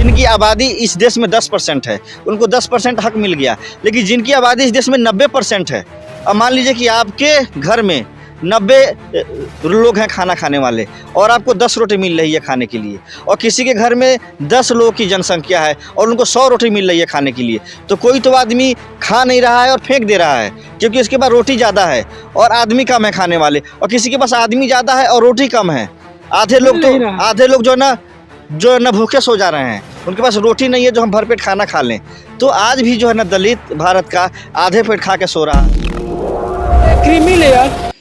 जिनकी आबादी इस देश में 10% है उनको 10% हक मिल गया, लेकिन जिनकी आबादी इस देश में 90% है, अब मान लीजिए कि आपके घर में 90 लोग हैं खाना खाने वाले और आपको 10 रोटी मिल रही है खाने के लिए, और किसी के घर में 10 लोगों की जनसंख्या है और उनको 100 रोटी मिल रही है खाने के लिए, तो कोई तो आदमी खा नहीं रहा है और फेंक दे रहा है क्योंकि उसके पास रोटी ज़्यादा है और आदमी कम है खाने वाले, और किसी के पास आदमी ज़्यादा है और रोटी कम है। आधे लोग जो है ना भूखे सो जा रहे हैं, उनके पास रोटी नहीं है जो हम भरपेट खाना खा लें। तो आज भी जो है ना दलित भारत का आधे पेट खा के सो रहा है। क्रीमी लेयर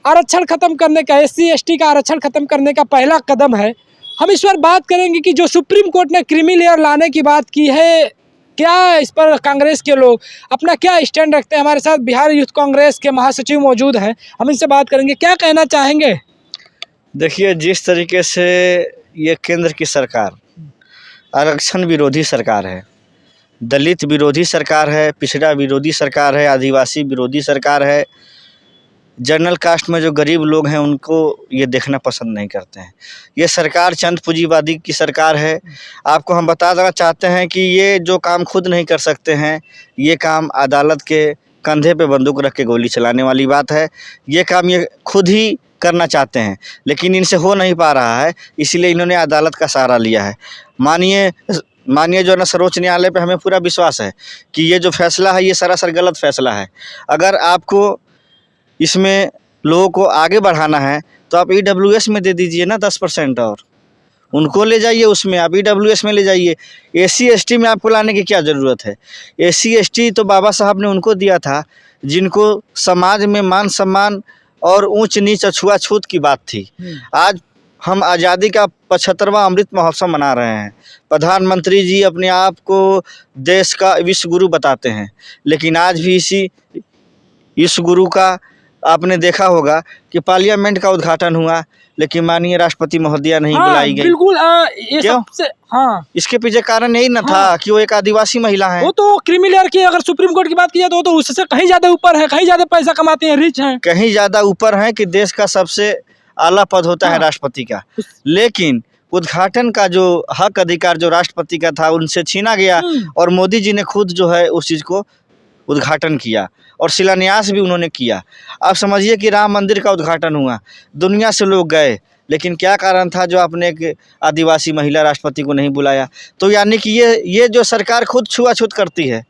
आरक्षण खत्म करने का, SC ST का आरक्षण खत्म करने का पहला कदम है। हम इस पर बात करेंगे कि जो सुप्रीम कोर्ट ने क्रीमी लेयर लाने की बात की है, क्या इस पर कांग्रेस के लोग अपना क्या स्टैंड रखते हैं। हमारे साथ बिहार यूथ कांग्रेस के महासचिव मौजूद हैं, हम इनसे बात करेंगे। क्या कहना चाहेंगे? देखिए, जिस तरीके से ये केंद्र की सरकार आरक्षण विरोधी सरकार है, दलित विरोधी सरकार है, पिछड़ा विरोधी सरकार है, आदिवासी विरोधी सरकार है, जनरल कास्ट में जो गरीब लोग हैं उनको ये देखना पसंद नहीं करते हैं। ये सरकार चंद पूंजीवादी की सरकार है। आपको हम बता देना चाहते हैं कि ये जो काम खुद नहीं कर सकते हैं, ये काम अदालत के कंधे पे बंदूक रख के गोली चलाने वाली बात है। ये काम ये खुद ही करना चाहते हैं, लेकिन इनसे हो नहीं पा रहा है, इसलिए इन्होंने अदालत का सहारा लिया है। मानिए जो है ना, सर्वोच्च न्यायालय पे हमें पूरा विश्वास है कि ये जो फैसला है ये सरासर गलत फैसला है। अगर आपको इसमें लोगों को आगे बढ़ाना है तो आप EWS में दे दीजिए ना 10%, और उनको ले जाइए, उसमें आप EWS में ले जाइए। SC ST में आपको लाने की क्या ज़रूरत है? SC ST तो बाबा साहब ने उनको दिया था जिनको समाज में मान सम्मान और ऊंच नीच छुआछूत की बात थी। आज हम आज़ादी का 75वां अमृत महोत्सव मना रहे हैं। प्रधानमंत्री जी अपने आप को देश का विश्व गुरु बताते हैं, लेकिन आज भी इस गुरु का आपने देखा होगा कि पार्लियामेंट का उद्घाटन हुआ, लेकिन माननीय राष्ट्रपति महोदया नहीं बुलाई गई। बिल्कुल, ये क्यों? सबसे इसके पीछे कारण यही न था कि वो एक आदिवासी महिला है। वो तो क्रीमी लेयर की अगर सुप्रीम कोर्ट की बात की जाए तो उससे कहीं ज्यादा ऊपर है, कहीं ज्यादा पैसा कमाते हैं, रिच हैं, कहीं ज्यादा ऊपर है कि देश का सबसे आला पद होता है राष्ट्रपति का, लेकिन उद्घाटन का जो हक अधिकार जो राष्ट्रपति का था उनसे छीना गया, और मोदी जी ने खुद जो है उस चीज़ को उद्घाटन किया और शिलान्यास भी उन्होंने किया। आप समझिए कि राम मंदिर का उद्घाटन हुआ, दुनिया से लोग गए, लेकिन क्या कारण था जो आपने एक आदिवासी महिला राष्ट्रपति को नहीं बुलाया? तो यानी कि ये जो सरकार खुद छुआछूत करती है।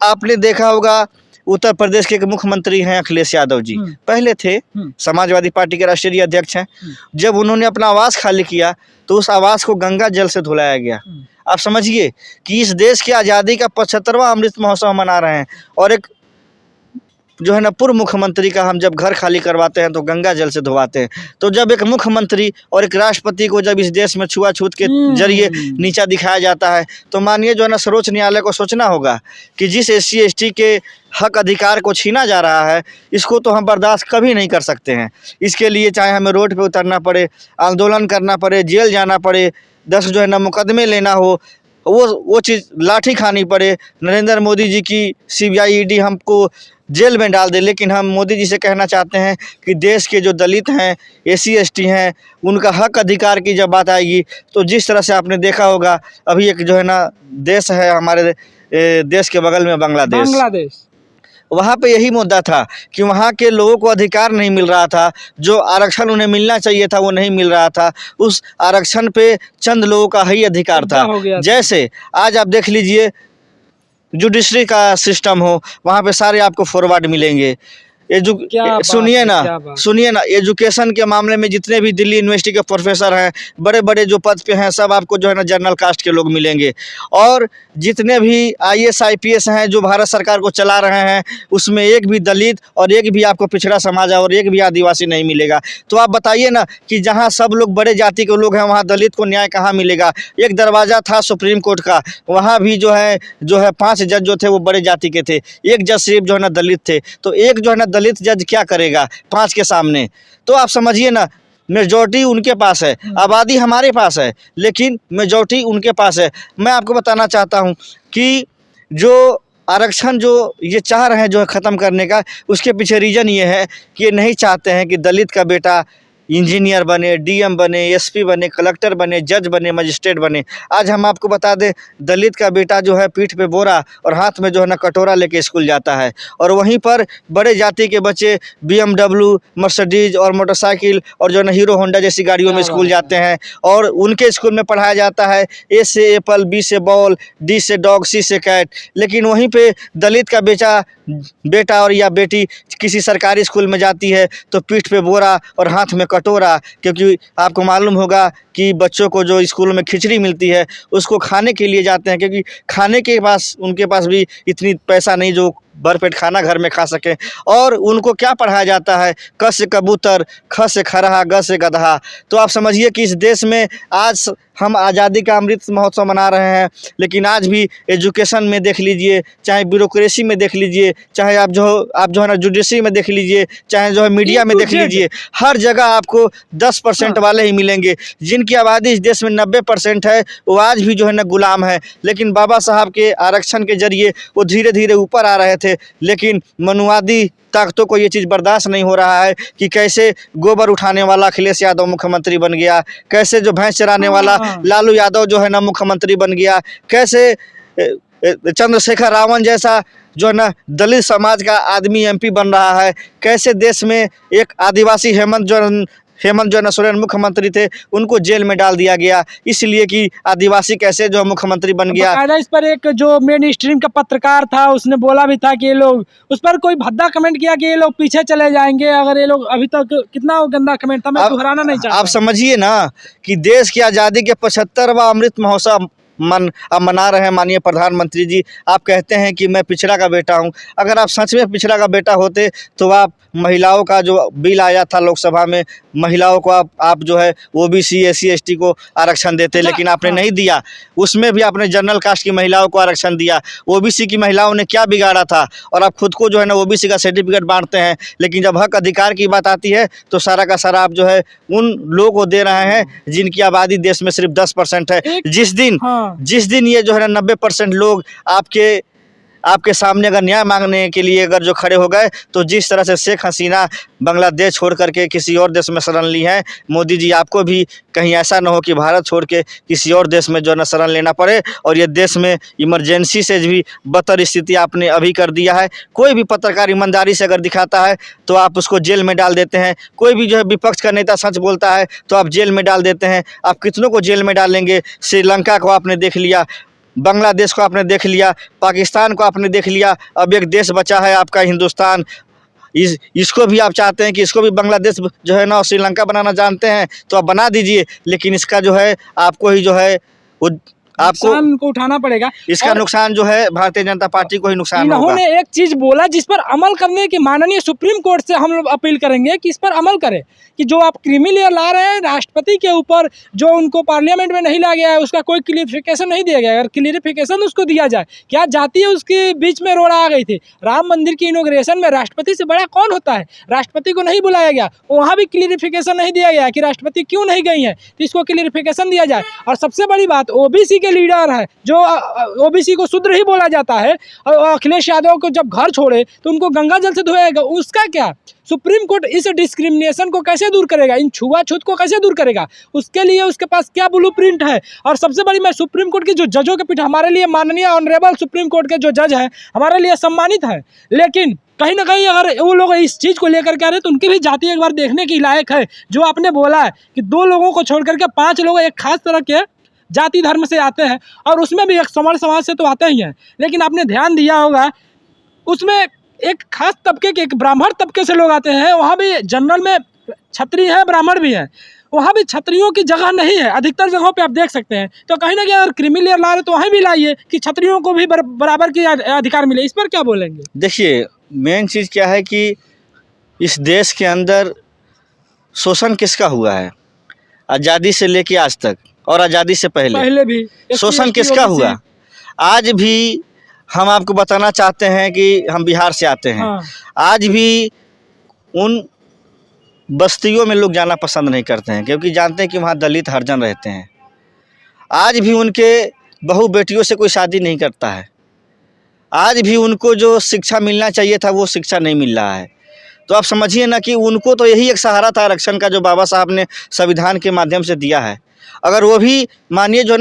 आपने देखा होगा उत्तर प्रदेश के एक मुख्यमंत्री हैं अखिलेश यादव जी, पहले थे समाजवादी पार्टी के राष्ट्रीय अध्यक्ष हैं। जब उन्होंने अपना आवास खाली किया तो उस आवास को गंगा जल से धुलाया गया। आप समझिए कि इस देश की आज़ादी का 75वां अमृत महोत्सव मना रहे हैं, और एक जो है ना पूर्व मुख्यमंत्री का हम जब घर खाली करवाते हैं तो गंगा जल से धुवाते हैं। तो जब एक मुख्यमंत्री और एक राष्ट्रपति को जब इस देश में छुआछूत के जरिए नीचा दिखाया जाता है, तो मानिए जो है ना सर्वोच्च न्यायालय को सोचना होगा कि जिस SC ST के हक अधिकार को छीना जा रहा है, इसको तो हम बर्दाश्त कभी नहीं कर सकते हैं। इसके लिए चाहे हमें रोड पे उतरना पड़े, आंदोलन करना पड़े, जेल जाना पड़े, 10 जो है ना मुकदमे लेना हो, वो चीज़ लाठी खानी पड़े, नरेंद्र मोदी जी की CBI ED हमको जेल में डाल दे, लेकिन हम मोदी जी से कहना चाहते हैं कि देश के जो दलित हैं, SC ST हैं, उनका हक अधिकार की जब बात आएगी तो जिस तरह से आपने देखा होगा, अभी एक जो है ना देश है हमारे देश के बगल में बांग्लादेश, वहाँ पे यही मुद्दा था कि वहाँ के लोगों को अधिकार नहीं मिल रहा था, जो आरक्षण उन्हें मिलना चाहिए था वो नहीं मिल रहा था। उस आरक्षण पे चंद लोगों का ही अधिकार था। जैसे आज आप देख लीजिए जुडिशरी का सिस्टम हो, वहाँ पे सारे आपको फॉरवर्ड मिलेंगे। सुनिए ना, एजुकेशन के मामले में जितने भी दिल्ली यूनिवर्सिटी के प्रोफेसर हैं, बड़े बड़े जो पद पे हैं, सब आपको जो है ना जनरल कास्ट के लोग मिलेंगे। और जितने भी IAS IPS हैं जो भारत सरकार को चला रहे हैं, उसमें एक भी दलित और एक भी आपको पिछड़ा समाज और एक भी आदिवासी नहीं मिलेगा। तो आप बताइए ना कि जहाँ सब लोग बड़े जाति के लोग हैं, वहाँ दलित को न्याय कहाँ मिलेगा? एक दरवाज़ा था सुप्रीम कोर्ट का, वहाँ भी जो है 5 जज जो थे वो बड़े जाति के थे, एक जज सिर्फ जो है ना दलित थे। तो एक जो है ना दलित जज क्या करेगा 5 के सामने? तो आप समझिए ना, मेजॉरिटी उनके पास है, आबादी हमारे पास है, लेकिन मेजॉरिटी उनके पास है। मैं आपको बताना चाहता हूं कि जो आरक्षण जो ये चाह रहे हैं जो है ख़त्म करने का, उसके पीछे रीज़न ये है कि ये नहीं चाहते हैं कि दलित का बेटा इंजीनियर बने, डीएम बने, एसपी बने, कलेक्टर बने, जज बने, मजिस्ट्रेट बने। आज हम आपको बता दें, दलित का बेटा जो है पीठ पे बोरा और हाथ में जो है ना कटोरा लेके स्कूल जाता है, और वहीं पर बड़े जाति के बच्चे BMW, मर्सिडीज और मोटरसाइकिल और जो है ना हीरो होंडा जैसी गाड़ियों में स्कूल जाते हैं, और उनके स्कूल में पढ़ाया जाता है A से एप्पल, B से बॉल, D से डॉग, C से कैट। लेकिन वहीं पे दलित का बेटा और या बेटी किसी सरकारी स्कूल में जाती है तो पीठ पे बोरा और हाथ में कटोरा, क्योंकि आपको मालूम होगा कि बच्चों को जो स्कूल में खिचड़ी मिलती है उसको खाने के लिए जाते हैं, क्योंकि खाने के पास उनके पास भी इतनी पैसा नहीं जो भरपेट खाना घर में खा सकें। और उनको क्या पढ़ाया जाता है? क से कबूतर, ख से खरहा, ग से गदहा। तो आप समझिए कि इस देश में आज हम आज़ादी का अमृत महोत्सव मना रहे हैं, लेकिन आज भी एजुकेशन में देख लीजिए, चाहे ब्यूरोक्रेसी में देख लीजिए, चाहे आप जो है ना जुडिशरी में देख लीजिए, चाहे जो है मीडिया में देख लीजिए, हर जगह आपको 10% वाले ही मिलेंगे। जिनकी आबादी इस देश में 90% है, वो आज भी जो है ना गुलाम है। लेकिन बाबा साहब के आरक्षण के जरिए वो धीरे धीरे ऊपर आ रहे थे, लेकिन मनुवादी ताकतों को ये चीज़ बर्दाश्त नहीं हो रहा है कि कैसे गोबर उठाने वाला अखिलेश यादव मुख्यमंत्री बन गया, कैसे जो भैंस चराने वाला लालू यादव जो है ना मुख्यमंत्री बन गया, कैसे चंद्रशेखर रावण जैसा जो है ना दलित समाज का आदमी MP बन रहा है, कैसे देश में एक आदिवासी हेमंत जो ना सोरेन मुख्यमंत्री थे उनको जेल में डाल दिया गया, इसलिए कि आदिवासी कैसे जो मुख्यमंत्री बन गया। इस पर एक जो मेन स्ट्रीम का पत्रकार था उसने बोला भी था कि ये लोग, उस पर कोई भद्दा कमेंट किया कि ये लोग पीछे चले जाएंगे अगर ये लोग, अभी तक कितना गंदा कमेंट था, मैं दोहराना नहीं चाहता। आप समझिए ना कि देश की आज़ादी के 75वां अमृत महोत्सव अब मना रहे हैं माननीय प्रधानमंत्री जी। आप कहते हैं कि मैं पिछड़ा का बेटा हूं। अगर आप सच में पिछड़ा का बेटा होते तो आप महिलाओं का जो बिल आया था लोकसभा में, महिलाओं को आप जो है OBC SC ST को आरक्षण देते, लेकिन आपने नहीं दिया। उसमें भी आपने जनरल कास्ट की महिलाओं को आरक्षण दिया। OBC की महिलाओं ने क्या बिगाड़ा था? और आप खुद को जो है ना OBC का सर्टिफिकेट बांटते हैं, लेकिन जब हक अधिकार की बात आती है तो सारा का सारा आप जो है उन लोगों को दे रहे हैं जिनकी आबादी देश में सिर्फ 10% है। जिस दिन ये जो है ना 90% लोग आपके सामने अगर न्याय मांगने के लिए अगर जो खड़े हो गए, तो जिस तरह से शेख हसीना बांग्लादेश छोड़ करके किसी और देश में शरण ली है, मोदी जी आपको भी कहीं ऐसा ना हो कि भारत छोड़ के किसी और देश में जो है ना शरण लेना पड़े। और ये देश में इमरजेंसी से भी बदतर स्थिति आपने अभी कर दिया है। कोई भी पत्रकार ईमानदारी से अगर दिखाता है तो आप उसको जेल में डाल देते हैं। कोई भी जो है विपक्ष का नेता सच बोलता है तो आप जेल में डाल देते हैं। आप कितनों को जेल में डालेंगे? श्रीलंका को आपने देख लिया, बांग्लादेश को आपने देख लिया, पाकिस्तान को आपने देख लिया, अब एक देश बचा है आपका हिंदुस्तान। इसको भी आप चाहते हैं कि इसको भी बांग्लादेश जो है ना श्रीलंका बनाना जानते हैं तो आप बना दीजिए, लेकिन इसका जो है आपको ही जो है नुकसान को उठाना पड़ेगा। इसका नुकसान जो है भारतीय जनता पार्टी को ही नुकसान होगा। इन्होंने एक चीज बोला जिस पर अमल करने की माननीय सुप्रीम कोर्ट से हम लोग अपील करेंगे कि इस पर अमल करें, कि जो आप क्रीमी लेयर ला रहे हैं राष्ट्रपति के ऊपर, जो उनको पार्लियामेंट में नहीं लाया गया है, उसका कोई क्लियरिफिकेशन नहीं दिया गया। अगर क्लियरिफिकेशन उसको दिया जाए, क्या जाति है उसके बीच में रोड़ा आ गई थी। राम मंदिर की इनॉग्रेशन में राष्ट्रपति से बड़ा कौन होता है? राष्ट्रपति को नहीं बुलाया गया, वहाँ भी क्लियरिफिकेशन नहीं दिया गया कि राष्ट्रपति क्यों नहीं गई है, तो इसको क्लियरिफिकेशन दिया जाए। और सबसे बड़ी बात, OBC लीडर है जो OBC को शूद्र ही बोला जाता है, और अखिलेश यादव को जब घर छोड़े तो उनको गंगा जल से धोएगा, उसका क्या? सुप्रीम कोर्ट इस डिस्क्रिमिनेशन को कैसे दूर करेगा? इन छुआछूत को कैसे दूर करेगा? उसके लिए उसके पास क्या ब्लूप्रिंट है? और सबसे बड़ी, मैं सुप्रीम कोर्ट की जो जजों के पीठ, हमारे लिए माननीय ऑनरेबल सुप्रीम कोर्ट के जो जज हैं हमारे लिए सम्मानित है, लेकिन कहीं ना कहीं अगर वो लोग इस चीज़ को लेकर के आ रहे तो उनकी भी जाति एक बार देखने की लायक है। जो आपने बोला है कि 2 लोगों को छोड़ करके 5 लोग एक खास तरह के जाति धर्म से आते हैं, और उसमें भी एक समर समाज से तो आते ही हैं, लेकिन आपने ध्यान दिया होगा उसमें एक खास तबके के, एक ब्राह्मण तबके से लोग आते हैं। वहाँ भी जनरल में क्षत्रिय है, ब्राह्मण भी है, वहाँ भी क्षत्रियों की जगह नहीं है, अधिकतर जगहों पे आप देख सकते हैं। तो कहीं ना कहीं अगर क्रीमी लेयर ला रहे तो वहीं भी लाइए कि क्षत्रियों को भी बराबर की अधिकार मिले। इस पर क्या बोलेंगे? देखिए, मेन चीज़ क्या है कि इस देश के अंदर शोषण किसका हुआ है? आज़ादी से लेके आज तक, और आज़ादी से पहले भी शोषण किसका हुआ? आज भी हम आपको बताना चाहते हैं कि हम बिहार से आते हैं। आज भी उन बस्तियों में लोग जाना पसंद नहीं करते हैं, क्योंकि जानते हैं कि वहाँ दलित हरिजन रहते हैं। आज भी उनके बहू बेटियों से कोई शादी नहीं करता है। आज भी उनको जो शिक्षा मिलना चाहिए था वो शिक्षा नहीं मिल रहा है। तो आप समझिए ना कि उनको तो यही एक सहारा था आरक्षण का, जो बाबा साहब ने संविधान के माध्यम से दिया है। अगर वो भी मानिए जो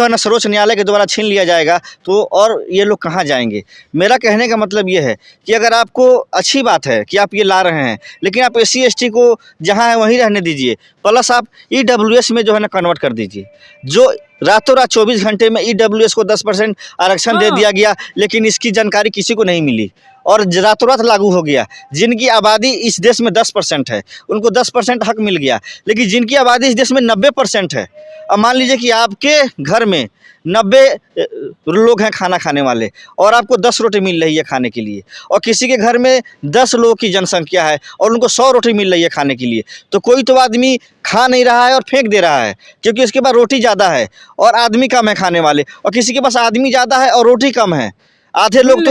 है ना सर्वोच्च न्यायालय के द्वारा छीन लिया जाएगा तो और ये लोग कहाँ जाएंगे। मेरा कहने का मतलब ये है कि अगर आपको अच्छी बात है कि आप ये ला रहे हैं, लेकिन आप SC ST को जहाँ है वहीं रहने दीजिए, प्लस आप EWS में जो है ना कन्वर्ट कर दीजिए। जो रातों रात 24 घंटे में EWS को 10% आरक्षण दे दिया गया, लेकिन इसकी जानकारी किसी को नहीं मिली और रातों रात लागू हो गया। जिनकी आबादी इस देश में 10% है उनको 10% हक मिल गया, लेकिन जिनकी आबादी इस देश में 90% है, अब मान लीजिए कि आपके घर में 90 लोग हैं खाना खाने वाले और आपको 10 रोटी मिल रही है खाने के लिए, और किसी के घर में 10 लोगों की जनसंख्या है और उनको 100 रोटी मिल रही है खाने के लिए, तो कोई तो आदमी खा नहीं रहा है और फेंक दे रहा है क्योंकि उसके पास रोटी ज़्यादा है और आदमी कम है खाने वाले, और किसी के पास आदमी ज़्यादा है और रोटी कम है। आधे लोग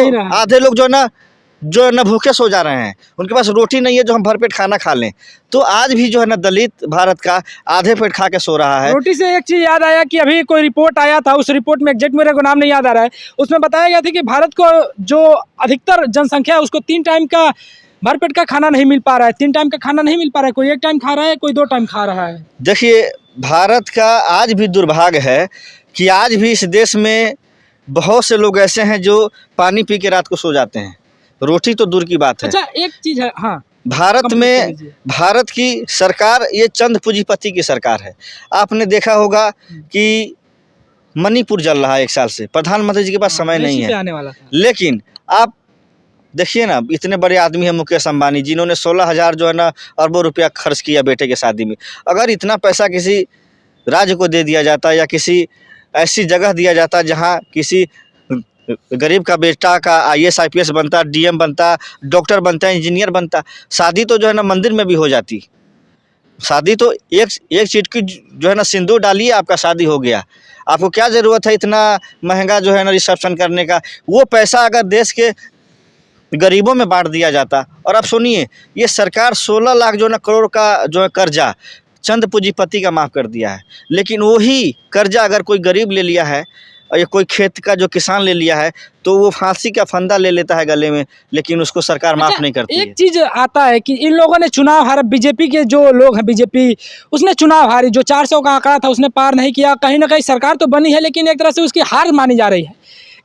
जो है ना भूखे सो जा रहे हैं, उनके पास रोटी नहीं है जो हम भरपेट खाना खा लें। तो आज भी जो है ना दलित भारत का आधे पेट खा के सो रहा है। रोटी से एक चीज़ याद आया कि अभी कोई रिपोर्ट आया था, उस रिपोर्ट में एग्जैक्ट मेरे को नाम नहीं याद आ रहा है, उसमें बताया गया था कि भारत को जो अधिकतर जनसंख्या है उसको 3 टाइम का भरपेट का खाना नहीं मिल पा रहा है। 3 टाइम का खाना नहीं मिल पा रहा है, कोई 1 टाइम खा रहा है, कोई 2 टाइम खा रहा है। देखिए, भारत का आज भी दुर्भाग्य है कि आज भी इस देश में बहुत से लोग ऐसे हैं जो पानी पी के रात को सो जाते हैं, रोटी तो दूर की बात है। अच्छा, एक चीज़ है, हाँ, भारत की सरकार ये चंद पूंजीपति की सरकार है। आपने देखा होगा कि मणिपुर जल रहा है 1 साल से, प्रधानमंत्री जी के पास समय नहीं है, आने वाला था। लेकिन आप देखिए ना, इतने बड़े आदमी हैं मुकेश अंबानी, जिन्होंने 16,000 जो है ना अरबों रुपया खर्च किया बेटे के शादी में। अगर इतना पैसा किसी राज्य को दे दिया जाता या किसी ऐसी जगह दिया जाता जहाँ किसी गरीब का बेटा का IAS IPS बनता, DM बनता, डॉक्टर बनता, इंजीनियर बनता, शादी तो जो है ना मंदिर में भी हो जाती। शादी तो एक चीट की जो है ना सिंदूर डालिए, आपका शादी हो गया। आपको क्या ज़रूरत है इतना महंगा जो है ना रिसेप्शन करने का। वो पैसा अगर देश के गरीबों में बांट दिया जाता। और आप सुनिए, ये सरकार 16 लाख जो है ना करोड़ का जो है कर्जा चंद पूंजीपति का माफ़ कर दिया है, लेकिन वही कर्जा अगर कोई गरीब ले लिया है और ये कोई खेत का जो किसान ले लिया है तो वो फांसी का फंदा ले लेता है गले में, लेकिन उसको सरकार माफ़ नहीं करती है। एक चीज़ आता है कि इन लोगों ने चुनाव हारा, बीजेपी के जो लोग हैं, बीजेपी उसने चुनाव हारी, जो 400 का आंकड़ा था उसने पार नहीं किया। कहीं ना कहीं सरकार तो बनी है, लेकिन एक तरह से उसकी हार मानी जा रही है।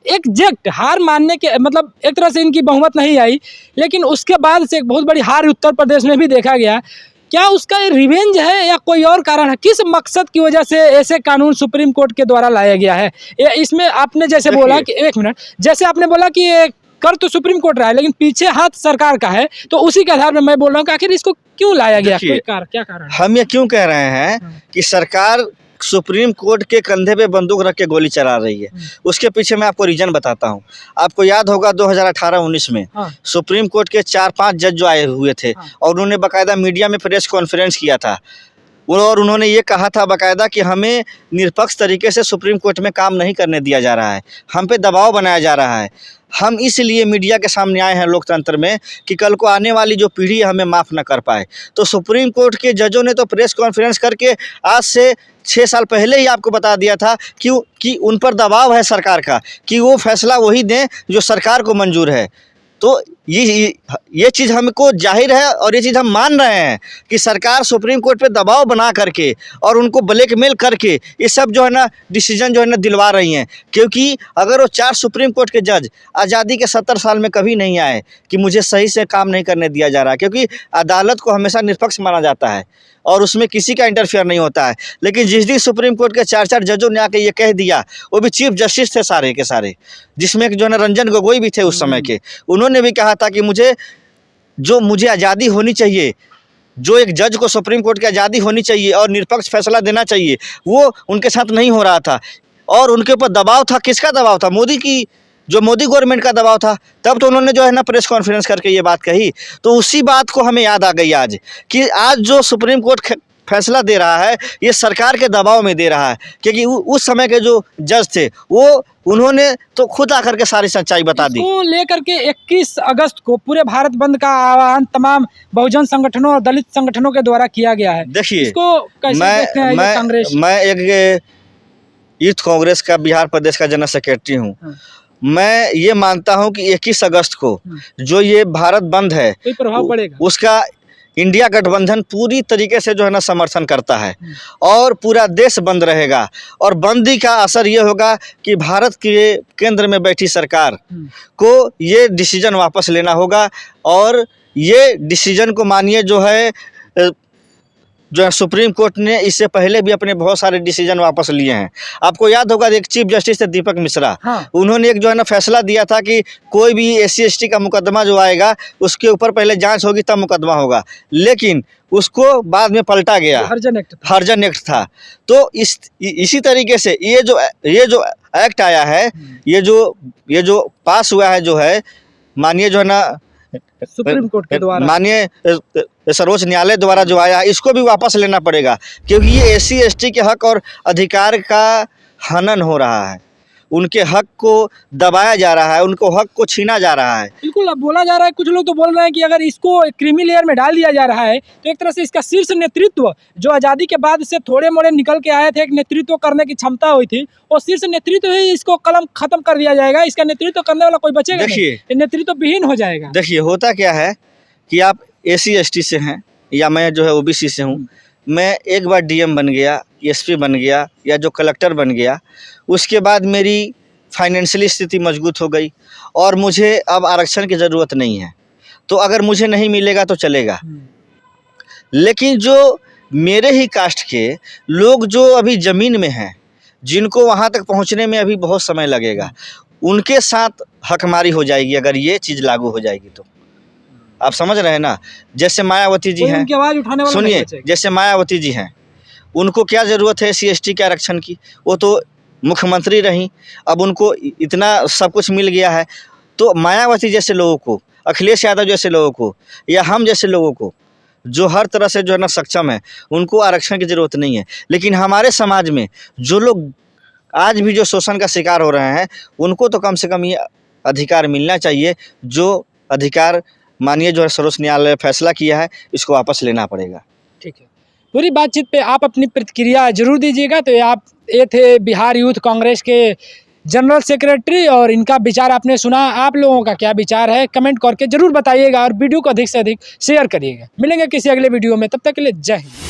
एग्जैक्ट हार मानने के मतलब एक तरह से इनकी बहुमत नहीं आई, लेकिन उसके बाद से एक बहुत बड़ी हार उत्तर प्रदेश में भी देखा गया। क्या उसका रिवेंज है या कोई और कारण है? किस मकसद की वजह से ऐसे कानून सुप्रीम कोर्ट के द्वारा लाया गया है? इसमें आपने जैसे बोला कि 1 मिनट, जैसे आपने बोला कि ये कर तो सुप्रीम कोर्ट रहा है, लेकिन पीछे हाथ सरकार का है, तो उसी के आधार पर मैं बोल रहा हूँ कि आखिर इसको क्यों लाया गया? क्या कारण? हम ये क्यों कह रहे हैं कि सरकार सुप्रीम कोर्ट के कंधे पे बंदूक रख के गोली चला रही है, उसके पीछे मैं आपको रीजन बताता हूँ। आपको याद होगा 2018-19 में सुप्रीम कोर्ट के 4-5 जज जो आए हुए थे और उन्होंने बाकायदा मीडिया में प्रेस कॉन्फ्रेंस किया था और उन्होंने ये कहा था बाकायदा कि हमें निष्पक्ष तरीके से सुप्रीम कोर्ट में काम नहीं करने दिया जा रहा है, हम पे दबाव बनाया जा रहा है। हम इसलिए मीडिया के सामने आए हैं लोकतंत्र में कि कल को आने वाली जो पीढ़ी है हमें माफ़ न कर पाए। तो सुप्रीम कोर्ट के जजों ने तो प्रेस कॉन्फ्रेंस करके आज से 6 साल पहले ही आपको बता दिया था कि उन पर दबाव है सरकार का कि वो फैसला वही दें जो सरकार को मंजूर है। तो ये चीज़ हमको जाहिर है और ये चीज़ हम मान रहे हैं कि सरकार सुप्रीम कोर्ट पे दबाव बना करके और उनको ब्लैकमेल करके ये सब जो है ना डिसीजन जो है ना दिलवा रही हैं। क्योंकि अगर वो 4 सुप्रीम कोर्ट के जज आज़ादी के 70 साल में कभी नहीं आए कि मुझे सही से काम नहीं करने दिया जा रहा, क्योंकि अदालत को हमेशा निष्पक्ष माना जाता है और उसमें किसी का इंटरफेयर नहीं होता है। लेकिन जिस दिन सुप्रीम कोर्ट के 4 जजों ने आके ये कह दिया, वो भी चीफ जस्टिस थे सारे के सारे, जिसमें जो है ना रंजन गोगोई भी थे उस समय के, उन्होंने भी कहा था कि मुझे आज़ादी होनी चाहिए, जो एक जज को सुप्रीम कोर्ट की आज़ादी होनी चाहिए और निष्पक्ष फैसला देना चाहिए, वो उनके साथ नहीं हो रहा था। और उनके ऊपर दबाव था, किसका दबाव था? मोदी गवर्नमेंट का दबाव था। तब तो उन्होंने जो है ना प्रेस कॉन्फ्रेंस करके ये बात कही। तो उसी बात को हमें याद आ गई आज कि आज जो सुप्रीम कोर्ट फैसला दे रहा है ये सरकार के दबाव में दे रहा है, क्योंकि उस समय के जो जज थे उन्होंने तो खुद आकर के सारी सच्चाई बता दी। इसको लेकर के 21 अगस्त को पूरे भारत बंद का आह्वान तमाम बहुजन संगठनों और दलित संगठनों के द्वारा किया गया है। देखिए, इसको कैसे देखते हैं कांग्रेस? मैं एक यूथ कांग्रेस का बिहार प्रदेश का जनरल सेक्रेटरी हूँ मैं ये मानता हूं कि 21 अगस्त को जो ये भारत बंद है कोई प्रभाव पड़ेगा? उसका इंडिया गठबंधन पूरी तरीके से जो है ना समर्थन करता है और पूरा देश बंद रहेगा। और बंदी का असर ये होगा कि भारत के केंद्र में बैठी सरकार को ये डिसीजन वापस लेना होगा और ये डिसीजन को मानिए जो है सुप्रीम कोर्ट ने इससे पहले भी अपने बहुत सारे डिसीजन वापस लिए हैं। आपको याद होगा एक चीफ जस्टिस थे दीपक मिश्रा, उन्होंने एक जो है ना फैसला दिया था कि कोई भी SC/ST का मुकदमा जो आएगा उसके ऊपर पहले जांच होगी तब मुकदमा होगा, लेकिन उसको बाद में पलटा गया, हरिजन एक्ट था। तो इसी तरीके से ये जो एक्ट आया है, ये जो पास हुआ है, जो है मानिए जो है ना सुप्रीम कोर्ट के द्वारा, मानिए सर्वोच्च न्यायालय द्वारा जो आया, इसको भी वापस लेना पड़ेगा क्योंकि ये SC/ST के हक और अधिकार का हनन हो रहा है। उनके हक को दबाया जा रहा है, उनको हक को छीना जा रहा है। बिल्कुल, अब बोला जा रहा है, कुछ लोग तो बोल रहे हैं कि अगर इसको क्रीमी लेयर में डाल दिया जा रहा है तो एक तरह से इसका शीर्ष नेतृत्व जो आज़ादी के बाद से थोड़े मोड़े निकल के आए थे, एक नेतृत्व करने की क्षमता हुई थी, और शीर्ष नेतृत्व ही इसको कलम खत्म कर दिया जाएगा। इसका नेतृत्व करने वाला कोई बचेगा नहीं, ये नेतृत्व विहीन हो जाएगा। देखिए होता क्या है कि आप SC/ST से हैं या मैं जो है OBC से हूँ, मैं एक बार DM बन गया, SP बन गया या जो कलेक्टर बन गया, उसके बाद मेरी फाइनेंशियली स्थिति मजबूत हो गई और मुझे अब आरक्षण की ज़रूरत नहीं है, तो अगर मुझे नहीं मिलेगा तो चलेगा। लेकिन जो मेरे ही कास्ट के लोग जो अभी ज़मीन में हैं, जिनको वहाँ तक पहुँचने में अभी बहुत समय लगेगा, उनके साथ हकमारी हो जाएगी अगर ये चीज़ लागू हो जाएगी तो। आप समझ रहे हैं ना? जैसे मायावती जी हैं, सुनिए, जैसे मायावती जी हैं, उनको क्या ज़रूरत है SC/ST के आरक्षण की? वो तो मुख्यमंत्री रहीं, अब उनको इतना सब कुछ मिल गया है। तो मायावती जैसे लोगों को, अखिलेश यादव जैसे लोगों को या हम जैसे लोगों को जो हर तरह से जो है ना सक्षम है, उनको आरक्षण की ज़रूरत नहीं है। लेकिन हमारे समाज में जो लोग आज भी जो शोषण का शिकार हो रहे हैं, उनको तो कम से कम ये अधिकार मिलना चाहिए। जो अधिकार मानिए जो है सर्वोच्च न्यायालय फैसला किया है, इसको वापस लेना पड़ेगा। ठीक है, पूरी बातचीत पे आप अपनी प्रतिक्रिया जरूर दीजिएगा। तो ये थे बिहार यूथ कांग्रेस के जनरल सेक्रेटरी और इनका विचार आपने सुना। आप लोगों का क्या विचार है कमेंट करके जरूर बताइएगा और वीडियो को अधिक से अधिक शेयर करिएगा। मिलेंगे किसी अगले वीडियो में, तब तक के लिए जय हिंद।